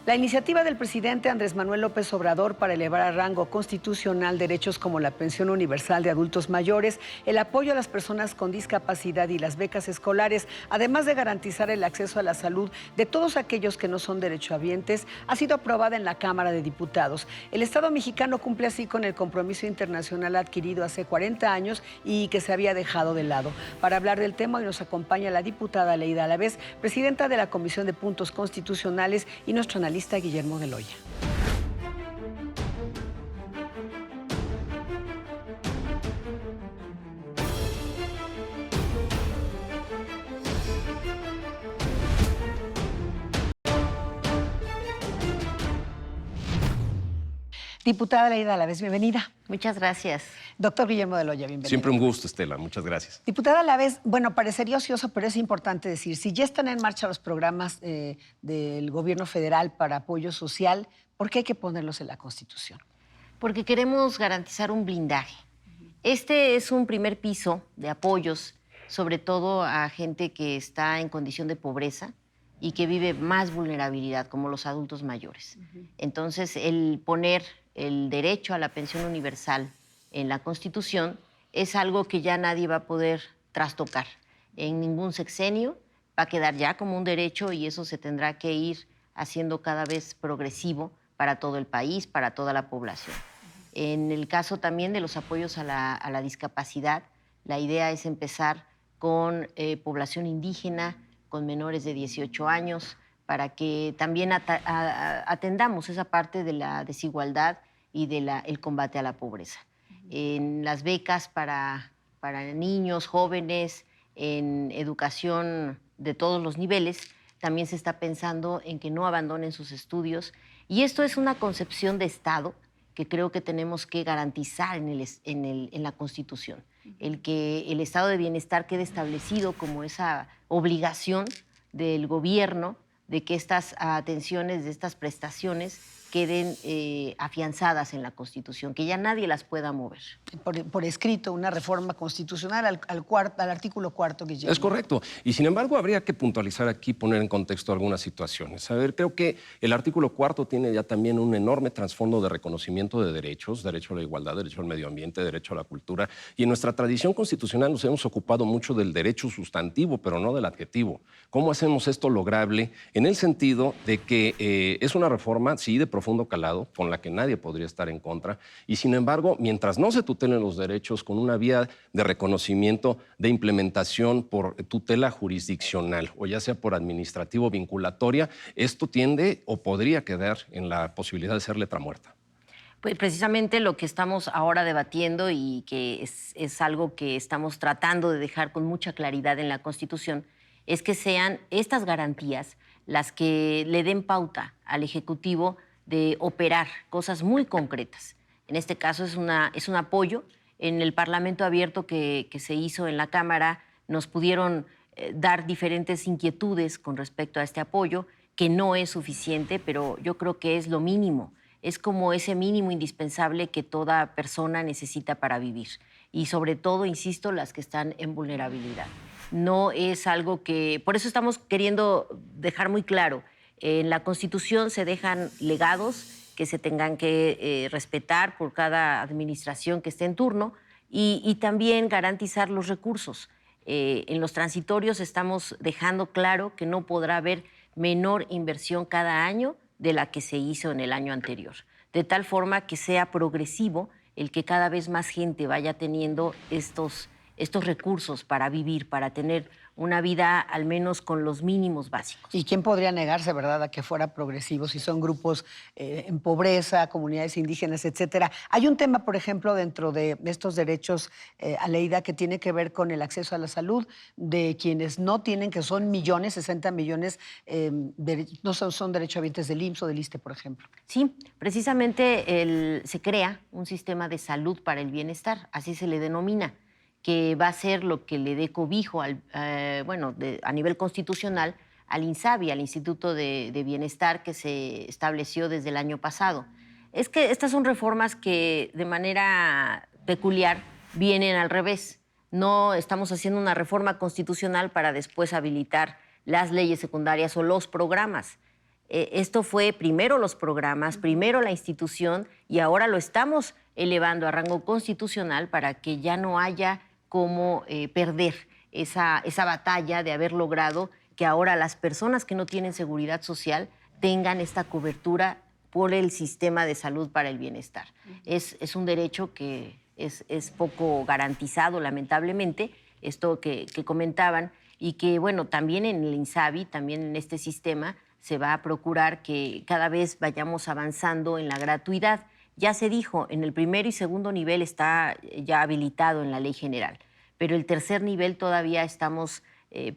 La iniciativa del presidente Andrés Manuel López Obrador para elevar a rango constitucional derechos como la pensión universal de adultos mayores, el apoyo a las personas con discapacidad y las becas escolares, además de garantizar el acceso a la salud de todos aquellos que no son derechohabientes, ha sido aprobada en la Cámara de Diputados. El Estado mexicano cumple así con el compromiso internacional adquirido hace 40 años y que se había dejado de lado. Para hablar del tema hoy nos acompaña la diputada Leida Alavés, presidenta de la Comisión de Puntos Constitucionales, y nuestro analista Guillermo de Loya. Diputada Leida Alavés, bienvenida. Muchas gracias. Doctor Guillermo de Loya, bienvenido. Siempre un gusto, Estela. Muchas gracias. Diputada Alavés, bueno, parecería ocioso, pero es importante decir, si ya están en marcha los programas del gobierno federal para apoyo social, ¿por qué hay que ponerlos en la Constitución? Porque queremos garantizar un blindaje. Este es un primer piso de apoyos, sobre todo a gente que está en condición de pobreza y que vive más vulnerabilidad, como los adultos mayores. Entonces, el poner el derecho a la pensión universal en la Constitución es algo que ya nadie va a poder trastocar. En ningún sexenio va a quedar ya como un derecho y eso se tendrá que ir haciendo cada vez progresivo para todo el país, para toda la población. En el caso también de los apoyos a la discapacidad, la idea es empezar con población indígena, con menores de 18 años, para que también atendamos esa parte de la desigualdad y del combate a la pobreza. En las becas para niños, jóvenes, en educación de todos los niveles, también se está pensando en que no abandonen sus estudios. Y esto es una concepción de Estado que creo que tenemos que garantizar en la Constitución. El que el estado de bienestar quede establecido como esa obligación del gobierno de que estas atenciones, de estas prestaciones, queden afianzadas en la Constitución, que ya nadie las pueda mover. Por escrito, una reforma constitucional al artículo 4, Guillermo. Es correcto. Y sin embargo, habría que puntualizar aquí, poner en contexto algunas situaciones. A ver, creo que el artículo 4 tiene ya también un enorme trasfondo de reconocimiento de derechos, derecho a la igualdad, derecho al medio ambiente, derecho a la cultura. Y en nuestra tradición constitucional nos hemos ocupado mucho del derecho sustantivo, pero no del adjetivo. ¿Cómo hacemos esto lograble? En el sentido de que es una reforma, sí, de profundo calado, con la que nadie podría estar en contra, y sin embargo, mientras no se tutelen los derechos con una vía de reconocimiento, de implementación por tutela jurisdiccional, o ya sea por administrativo vinculatoria, esto tiende o podría quedar en la posibilidad de ser letra muerta. Pues precisamente lo que estamos ahora debatiendo y que es algo que estamos tratando de dejar con mucha claridad en la Constitución, es que sean estas garantías las que le den pauta al Ejecutivo de operar cosas muy concretas. En este caso es un apoyo. En el Parlamento abierto que se hizo en la Cámara nos pudieron dar diferentes inquietudes con respecto a este apoyo, que no es suficiente, pero yo creo que es lo mínimo. Es como ese mínimo indispensable que toda persona necesita para vivir. Y sobre todo, insisto, las que están en vulnerabilidad. No es algo que... Por eso estamos queriendo dejar muy claro, en la Constitución se dejan legados que se tengan que respetar por cada administración que esté en turno y también garantizar los recursos. En los transitorios estamos dejando claro que no podrá haber menor inversión cada año de la que se hizo en el año anterior, de tal forma que sea progresivo el que cada vez más gente vaya teniendo estos recursos para vivir, para tener una vida al menos con los mínimos básicos. ¿Y quién podría negarse, verdad, a que fuera progresivo si son grupos en pobreza, comunidades indígenas, etcétera? Hay un tema, por ejemplo, dentro de estos derechos, Aleida, que tiene que ver con el acceso a la salud de quienes no tienen, que son millones, 60 millones, no son derechohabientes del IMSS o del ISSSTE, por ejemplo. Sí, precisamente se crea un sistema de salud para el bienestar, así se le denomina, que va a ser lo que le dé cobijo a nivel constitucional al INSABI, al Instituto de Bienestar que se estableció desde el año pasado. Es que estas son reformas que de manera peculiar vienen al revés. No estamos haciendo una reforma constitucional para después habilitar las leyes secundarias o los programas. Esto fue primero los programas, primero la institución, y ahora lo estamos elevando a rango constitucional para que ya no haya cómo perder esa batalla de haber logrado que ahora las personas que no tienen seguridad social tengan esta cobertura por el sistema de salud para el bienestar. Es un derecho que es poco garantizado, lamentablemente, esto que comentaban, y que, bueno, también en el INSABI, también en este sistema, se va a procurar que cada vez vayamos avanzando en la gratuidad. Ya se dijo, en el primero y segundo nivel está ya habilitado en la ley general, pero el tercer nivel todavía estamos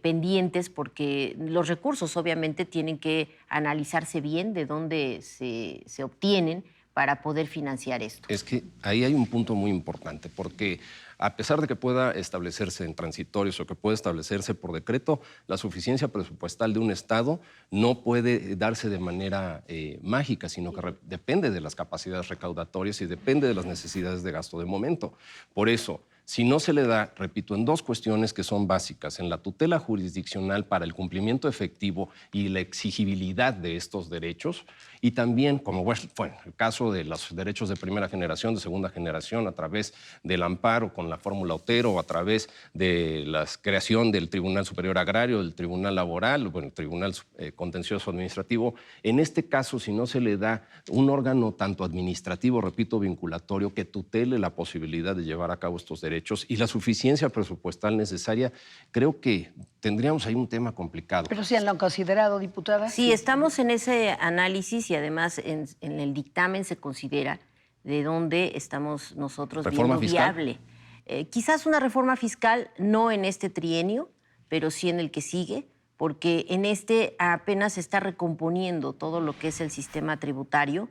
pendientes porque los recursos obviamente tienen que analizarse bien de dónde se obtienen para poder financiar esto. Es que ahí hay un punto muy importante, porque a pesar de que pueda establecerse en transitorios o que pueda establecerse por decreto, la suficiencia presupuestal de un Estado no puede darse de manera mágica, sino que depende de las capacidades recaudatorias y depende de las necesidades de gasto de momento. Por eso, si no se le da, repito, en dos cuestiones que son básicas, en la tutela jurisdiccional para el cumplimiento efectivo y la exigibilidad de estos derechos, y también, como fue el caso de los derechos de primera generación, de segunda generación, a través del amparo con la fórmula Otero, o a través de la creación del Tribunal Superior Agrario, del Tribunal Laboral, bueno, el Tribunal Contencioso Administrativo. En este caso, si no se le da un órgano tanto administrativo, repito, vinculatorio, que tutele la posibilidad de llevar a cabo estos derechos y la suficiencia presupuestal necesaria, creo que tendríamos ahí un tema complicado. Pero sí lo han considerado, diputada. Sí, estamos en ese análisis y además en el dictamen se considera de dónde estamos nosotros ¿Reforma viendo fiscal? viable. Quizás una reforma fiscal no en este trienio, pero sí en el que sigue, porque en este apenas se está recomponiendo todo lo que es el sistema tributario.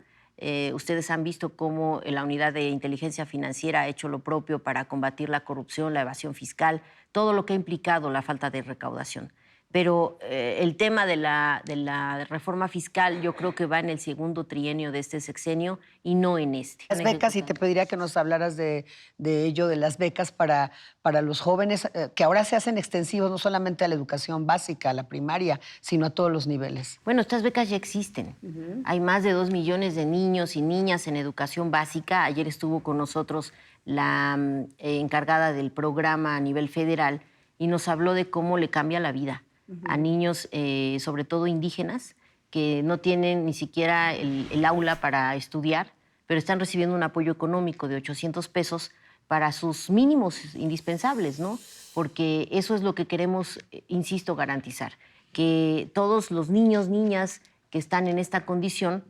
Ustedes han visto cómo la Unidad de Inteligencia Financiera ha hecho lo propio para combatir la corrupción, la evasión fiscal, todo lo que ha implicado la falta de recaudación. Pero el tema de la reforma fiscal yo creo que va en el segundo trienio de este sexenio y no en este. Las becas, y te pediría que nos hablaras de ello, de las becas para los jóvenes, que ahora se hacen extensivos no solamente a la educación básica, a la primaria, sino a todos los niveles. Bueno, estas becas ya existen. Hay más de 2 millones de niños y niñas en educación básica. Ayer estuvo con nosotros la encargada del programa a nivel federal y nos habló de cómo le cambia la vida a niños, sobre todo indígenas, que no tienen ni siquiera el aula para estudiar, pero están recibiendo un apoyo económico de 800 pesos para sus mínimos indispensables, ¿no? Porque eso es lo que queremos, insisto, garantizar, que todos los niños, niñas que están en esta condición,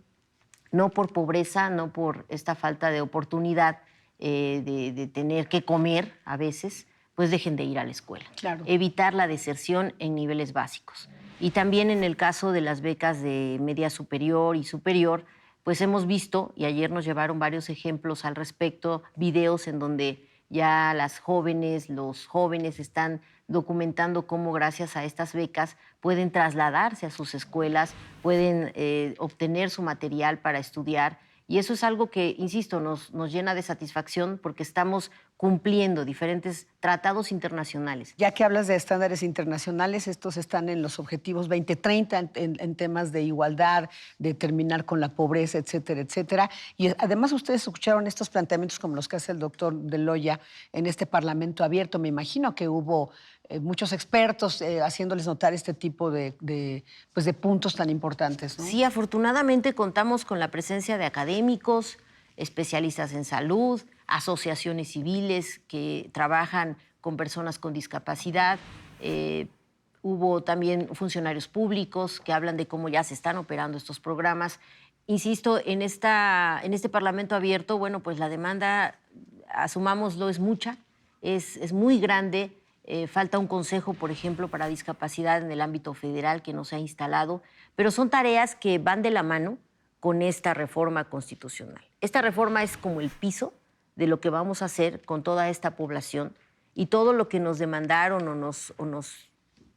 no por pobreza, no por esta falta de oportunidad de tener que comer a veces, pues dejen de ir a la escuela. Claro. Evitar la deserción en niveles básicos. Y también en el caso de las becas de media superior y superior, pues hemos visto, y ayer nos llevaron varios ejemplos al respecto, videos en donde ya las jóvenes, los jóvenes están documentando cómo gracias a estas becas pueden trasladarse a sus escuelas, pueden obtener su material para estudiar. Y eso es algo que, insisto, nos llena de satisfacción porque estamos cumpliendo diferentes tratados internacionales. Ya que hablas de estándares internacionales, estos están en los objetivos 2030 en temas de igualdad, de terminar con la pobreza, etcétera, etcétera. Y además ustedes escucharon estos planteamientos como los que hace el doctor de Loya en este Parlamento abierto. Me imagino que hubo muchos expertos haciéndoles notar este tipo de puntos tan importantes, ¿no? Sí, afortunadamente contamos con la presencia de académicos, especialistas en salud, asociaciones civiles que trabajan con personas con discapacidad. Hubo también funcionarios públicos que hablan de cómo ya se están operando estos programas. Insisto, en este Parlamento abierto, bueno, pues la demanda, asumámoslo, es mucha, es muy grande. Falta un consejo, por ejemplo, para discapacidad en el ámbito federal que no se ha instalado, pero son tareas que van de la mano con esta reforma constitucional. Esta reforma es como el piso de lo que vamos a hacer con toda esta población y todo lo que nos demandaron o nos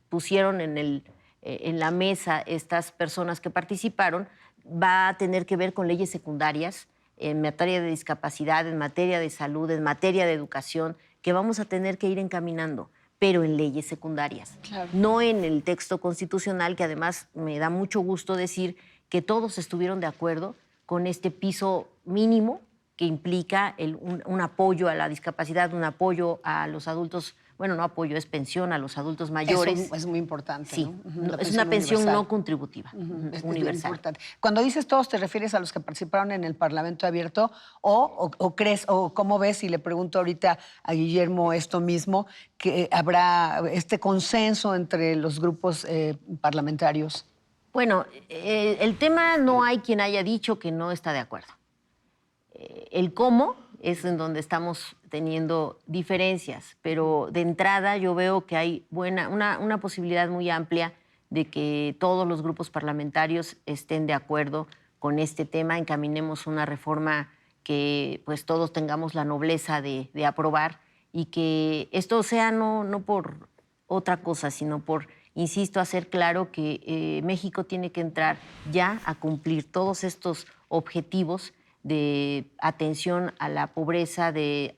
pusieron en la mesa estas personas que participaron va a tener que ver con leyes secundarias en materia de discapacidad, en materia de salud, en materia de educación, que vamos a tener que ir encaminando, pero en leyes secundarias, claro, no en el texto constitucional, que además me da mucho gusto decir que todos estuvieron de acuerdo con este piso mínimo que implica un apoyo a la discapacidad, un apoyo a los adultos, bueno, no apoyo, es pensión a los adultos mayores. Eso es muy importante, Sí, ¿no? es una pensión universal. no contributiva, Es universal. importante. Cuando dices todos, ¿te refieres a los que participaron en el Parlamento Abierto o crees, o cómo ves, y le pregunto ahorita a Guillermo esto mismo, que habrá este consenso entre los grupos parlamentarios? Bueno, el tema no hay quien haya dicho que no está de acuerdo. El cómo es en donde estamos teniendo diferencias, pero de entrada yo veo que hay una posibilidad muy amplia de que todos los grupos parlamentarios estén de acuerdo con este tema, encaminemos una reforma que pues todos tengamos la nobleza de aprobar y que esto sea no por otra cosa, sino por, insisto, hacer claro que México tiene que entrar ya a cumplir todos estos objetivos de atención a la pobreza, de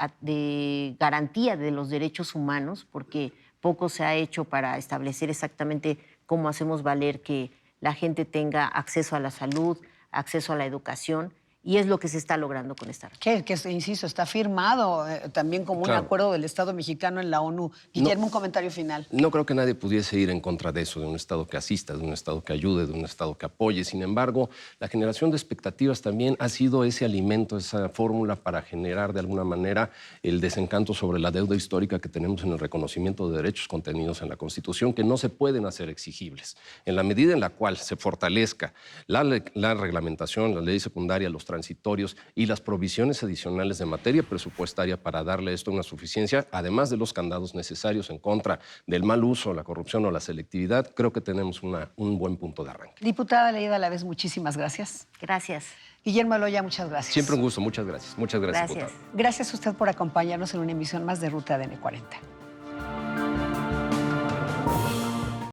garantía de los derechos humanos, porque poco se ha hecho para establecer exactamente cómo hacemos valer que la gente tenga acceso a la salud, acceso a la educación, y es lo que se está logrando con esta reforma. Que insisto, está firmado también como un acuerdo del Estado mexicano en la ONU. Guillermo, un comentario final. No creo que nadie pudiese ir en contra de eso, de un Estado que asista, de un Estado que ayude, de un Estado que apoye. Sin embargo, la generación de expectativas también ha sido ese alimento, esa fórmula para generar de alguna manera el desencanto sobre la deuda histórica que tenemos en el reconocimiento de derechos contenidos en la Constitución, que no se pueden hacer exigibles. En la medida en la cual se fortalezca la reglamentación, la ley secundaria, los transitorios y las provisiones adicionales de materia presupuestaria para darle esto una suficiencia, además de los candados necesarios en contra del mal uso, la corrupción o la selectividad, creo que tenemos un buen punto de arranque. Diputada Leida Alavés, muchísimas gracias. Gracias. Guillermo Eloya, muchas gracias. Siempre un gusto, muchas gracias. Muchas gracias, Gracias. diputado. Gracias a usted por acompañarnos en una emisión más de Ruta ADN 40.